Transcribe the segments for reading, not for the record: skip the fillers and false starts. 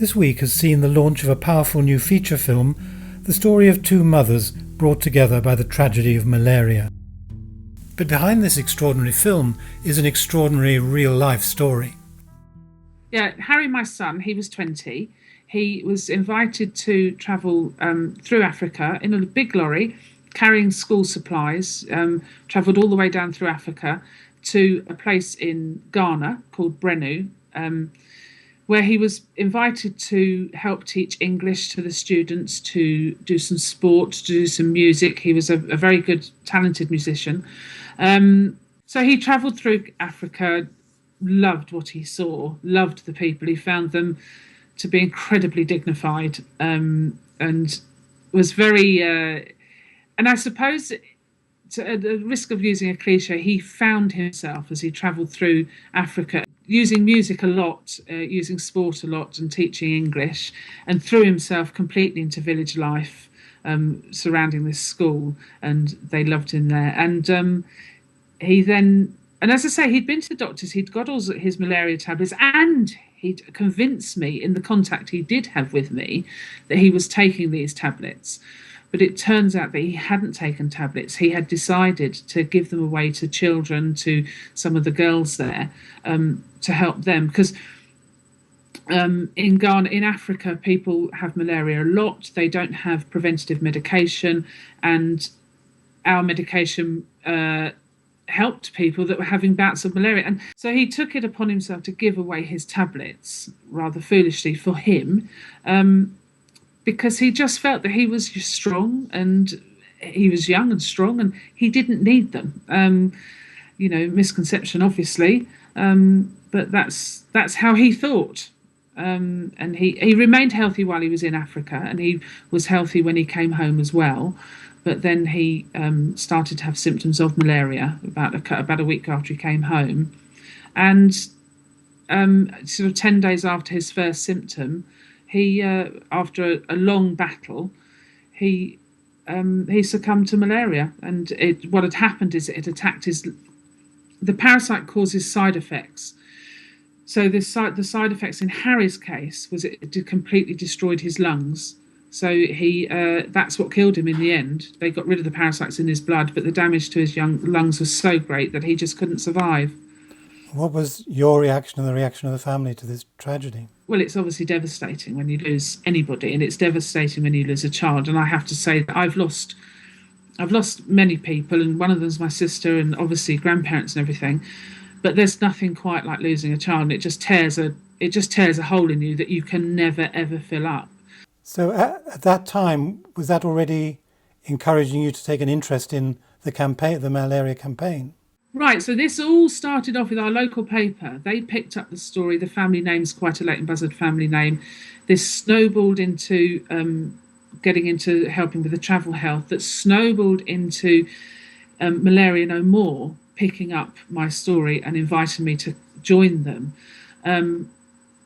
This week has seen the launch of a powerful new feature film, the story of two mothers brought together by the tragedy of malaria. But behind this extraordinary film is an extraordinary real-life story. Yeah, Harry, my son, he was 20. He was invited to travel through Africa in a big lorry, carrying school supplies, travelled all the way down through Africa to a place in Ghana called Brenu, where he was invited to help teach English to the students, to do some sport, to do some music. He was a very good, talented musician. So he travelled through Africa, loved what he saw, loved the people. He found them to be incredibly dignified, and was very... and I suppose, at the risk of using a cliche, he found himself as he travelled through Africa, using music a lot, using sport a lot, and teaching English, and threw himself completely into village life surrounding this school, and they loved him there. And he then, and as I say, he'd been to the doctors, he'd got all his malaria tablets, and he'd convinced me in the contact he did have with me that he was taking these tablets. But it turns out that he hadn't taken tablets. He had decided to give them away to children, to some of the girls there, to help them. Because in Ghana, in Africa, people have malaria a lot. They don't have preventative medication. And our medication helped people that were having bouts of malaria. And so he took it upon himself to give away his tablets, rather foolishly for him, because he just felt that he was strong, and he was young and strong, and he didn't need them. Misconception, obviously, but that's how he thought. And he remained healthy while he was in Africa, and he was healthy when he came home as well. But then he started to have symptoms of malaria about a week after he came home, and sort of 10 days after his first symptom, he, after a long battle, he succumbed to malaria. And what had happened is it attacked the parasite causes side effects. So the side effects in Harry's case was it completely destroyed his lungs. So that's what killed him in the end. They got rid of the parasites in his blood, but the damage to his young lungs was so great that he just couldn't survive. What was your reaction and the reaction of the family to this tragedy? Well, it's obviously devastating when you lose anybody, and it's devastating when you lose a child. And I have to say that I've lost many people, and one of them's my sister, and obviously grandparents and everything. But there's nothing quite like losing a child, and it just tears a hole in you that you can never ever fill up. So at that time, was that already encouraging you to take an interest in the campaign, the malaria campaign? Right, so this all started off with our local paper. They picked up the story. The family name's quite a Leighton Buzzard family name. This snowballed into getting into helping with the travel health, that snowballed into Malaria No More picking up my story and inviting me to join them. And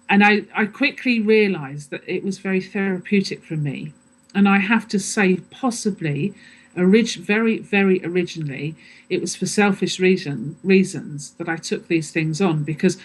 I quickly realised that it was very therapeutic for me. And I have to say, possibly, very, very originally, it was for selfish reasons that I took these things on, because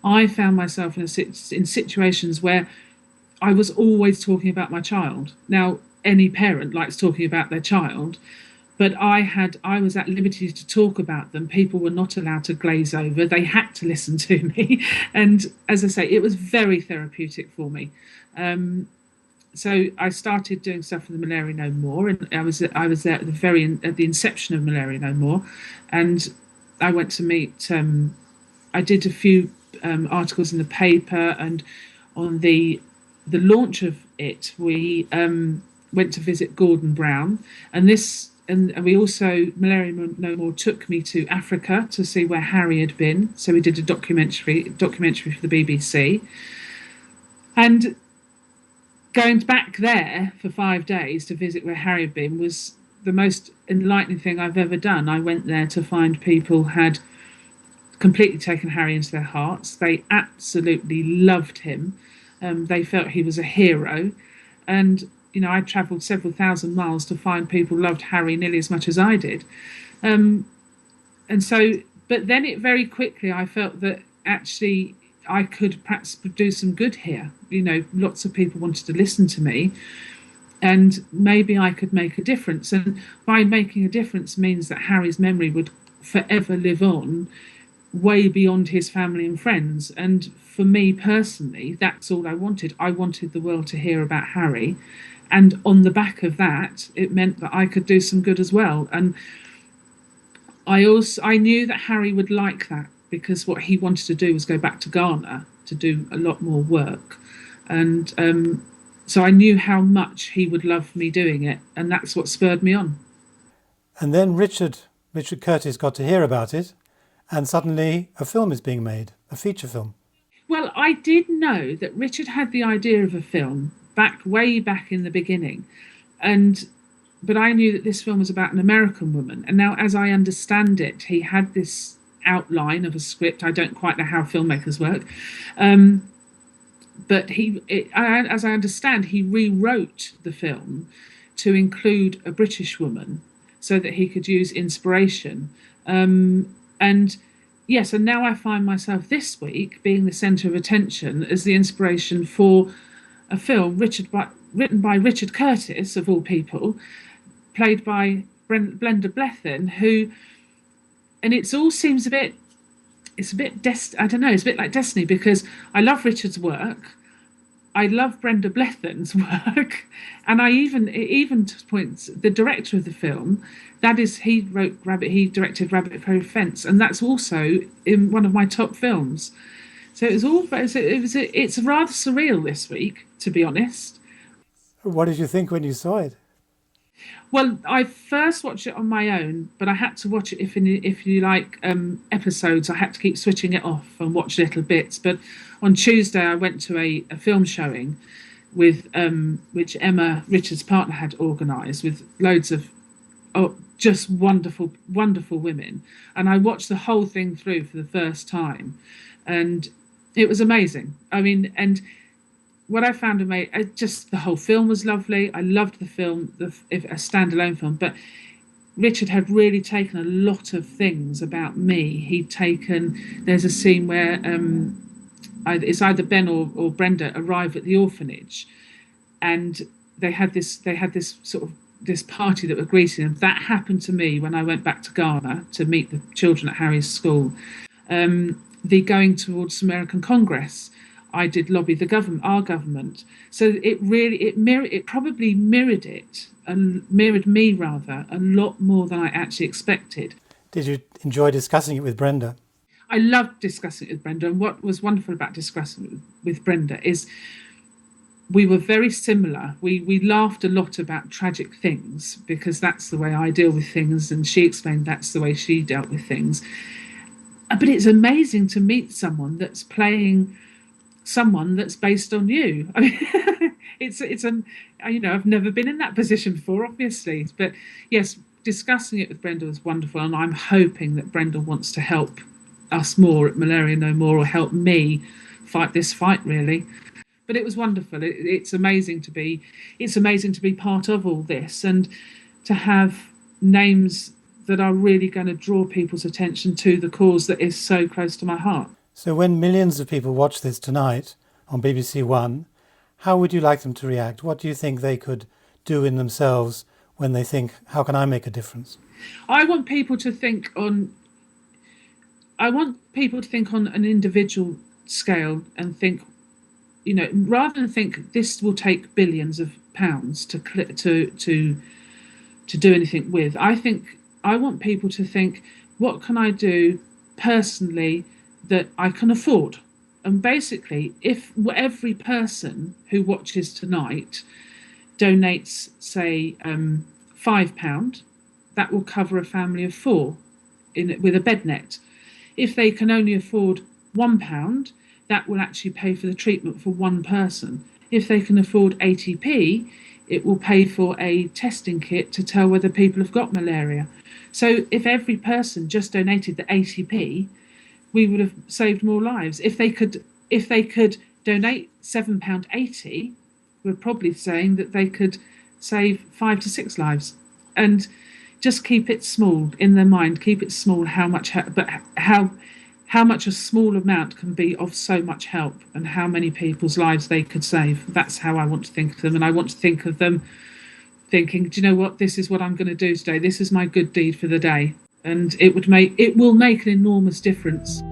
I found myself in situations where I was always talking about my child. Now, any parent likes talking about their child, but I was at liberty to talk about them. People were not allowed to glaze over. They had to listen to me. And as I say, it was very therapeutic for me. So I started doing stuff for the Malaria No More, and I was there at the inception of Malaria No More, and I went to meet. I did a few articles in the paper, and on the launch of it, we went to visit Gordon Brown, and we also, Malaria No More took me to Africa to see where Harry had been. So we did a documentary for the BBC, and going back there for 5 days to visit where Harry had been was the most enlightening thing I've ever done. I went there to find people had completely taken Harry into their hearts. They absolutely loved him. They felt he was a hero. And, I travelled several thousand miles to find people who loved Harry nearly as much as I did. But then it very quickly, I felt that actually I could perhaps do some good here. Lots of people wanted to listen to me, and maybe I could make a difference. And by making a difference means that Harry's memory would forever live on, way beyond his family and friends. And for me personally, that's all I wanted. I wanted the world to hear about Harry. And on the back of that, it meant that I could do some good as well. And I knew that Harry would like that, because what he wanted to do was go back to Ghana to do a lot more work. And so I knew how much he would love me doing it. And that's what spurred me on. And then Richard Curtis got to hear about it, and suddenly a film is being made, a feature film. Well, I did know that Richard had the idea of a film way back in the beginning. But I knew that this film was about an American woman. And now, as I understand it, he had this outline of a script. I don't quite know how filmmakers work. But as I understand, he rewrote the film to include a British woman so that he could use inspiration. And yes, and now I find myself this week being the centre of attention as the inspiration for a film written by Richard Curtis, of all people, played by Brenda Blethyn, and it all seems a bit I don't know, it's a bit like destiny, because I love Richard's work, I love Brenda Blethyn's work, and it even points the director of the film, that is, he directed Rabbit Prairie Fence, and that's also in one of my top films. So it's rather surreal this week, to be honest. What did you think when you saw it? Well, I first watched it on my own, but I had to watch it if you like episodes. I had to keep switching it off and watch little bits. But on Tuesday, I went to a film showing with which Emma, Richard's partner, had organised, with loads of just wonderful, wonderful women. And I watched the whole thing through for the first time, and it was amazing. I mean, and what I found amazing, just the whole film was lovely. I loved the film, a standalone film, but Richard had really taken a lot of things about me. there's a scene where it's either Ben or Brenda arrive at the orphanage, and they had this sort of this party that were greeting them. That happened to me when I went back to Ghana to meet the children at Harry's school. The going towards American Congress, I did lobby our government. So it probably mirrored me rather a lot more than I actually expected. Did you enjoy discussing it with Brenda? I loved discussing it with Brenda, and what was wonderful about discussing it with Brenda is we were very similar. We laughed a lot about tragic things, because that's the way I deal with things, and she explained that's the way she dealt with things. But it's amazing to meet someone that's playing someone that's based on you. I mean, I've never been in that position before, obviously. But yes, discussing it with Brenda was wonderful, and I'm hoping that Brenda wants to help us more at Malaria No More, or help me fight this fight, really. But it was wonderful. It's amazing to be part of all this, and to have names that are really going to draw people's attention to the cause that is so close to my heart. So when millions of people watch this tonight on BBC One, how would you like them to react? What do you think they could do in themselves when they think, how can I make a difference? I want people to think on an individual scale, and think, rather than think this will take billions of pounds to do anything with. I want people to think, what can I do personally that I can afford? And basically, if every person who watches tonight donates, say, £5, that will cover a family of 4 with a bed net. If they can only afford £1, that will actually pay for the treatment for one person. If they can afford 80p, it will pay for a testing kit to tell whether people have got malaria. So if every person just donated the 80p, we would have saved more lives. If they could donate £7.80, we're probably saying that they could save 5 to 6 lives. And just keep it small in their mind. Keep it small. How how much a small amount can be of so much help, and how many people's lives they could save. That's how I want to think of them. And I want to think of them thinking, do you know what, this is what I'm going to do today. This is my good deed for the day. And it will make an enormous difference.